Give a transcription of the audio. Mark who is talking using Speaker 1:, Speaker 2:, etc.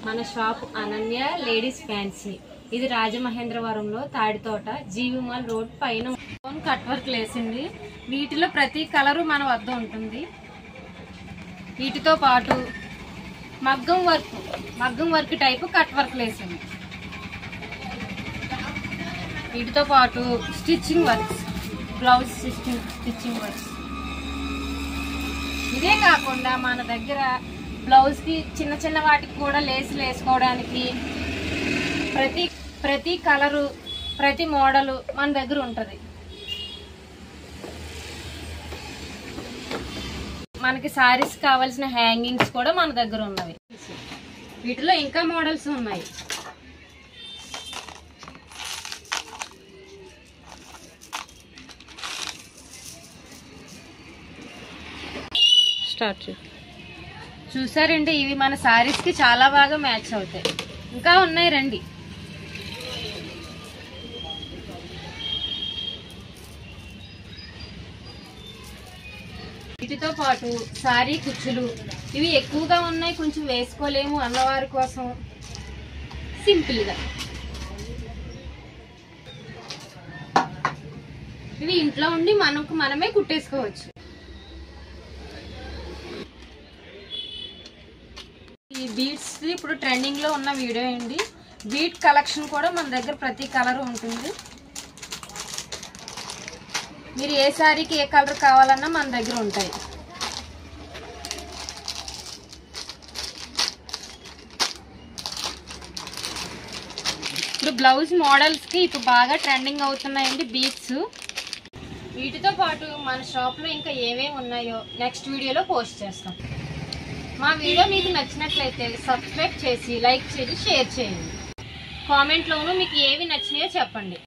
Speaker 1: మన shop Ananya ladies fancy. ఇది రాజమహేంద్రవరంలో తాడితోట జీవిమాల్ రోడ్ పైన కట్ వర్క్ లేసింది. వీటిలో ప్రతి కలరు మన వద్ద ఉంటుంది. వీటితో పాటు మగ్గం వర్క్ టైపు కట్ వర్క్ లేసింది. వీటితో పాటు stitching works, blouse stitching works. ఇదే కాకుండా మన దగ్గర బ్లౌజ్కి చిన్న చిన్న వాటికి కూడా లేసులు వేసుకోవడానికి ప్రతి కలరు, ప్రతి మోడలు మన దగ్గర ఉంటుంది. మనకి సారీస్ కావాల్సిన హ్యాంగింగ్స్ కూడా మన దగ్గర ఉన్నవి. వీటిలో ఇంకా మోడల్స్ ఉన్నాయి. చూసారండి, ఇవి మన సారీస్ కి చాలా బాగా మ్యాచ్ అవుతాయి. ఇంకా ఉన్నాయి, రండి. వీటితో పాటు సారీ కుచ్చులు, ఇవి ఎక్కువగా ఉన్నాయి, కొంచెం వేసుకోలేము అన్నవారి కోసం సింపుల్ గా ఇవి ఇంట్లో ఉండి మనమే కుట్టేసుకోవచ్చు. ఈ బీడ్స్ ఇప్పుడు ట్రెండింగ్ లో ఉన్న వీడియో అండి. బీడ్ కలెక్షన్ కూడా మన దగ్గర ప్రతి కలర్ ఉంటుంది. మీరు ఏ సారీకి ఏ కలర్ కావాలన్నా మన దగ్గర ఉంటాయి. ఇప్పుడు బ్లౌజ్ మోడల్స్ కి ఇప్పుడు బాగా ట్రెండింగ్ అవుతున్నాయండి బీడ్స్. వీటితో పాటు మన షాప్ లో ఇంకా ఏమేమి ఉన్నాయో నెక్స్ట్ వీడియోలో పోస్ట్ చేస్తాం. మా వీడియో మీకు నచ్చినట్లయితే సబ్స్క్రైబ్ చేసి, లైక్ చేసి, షేర్ చేయండి. కామెంట్లోనూ మీకు ఏవి నచ్చినాయో చెప్పండి.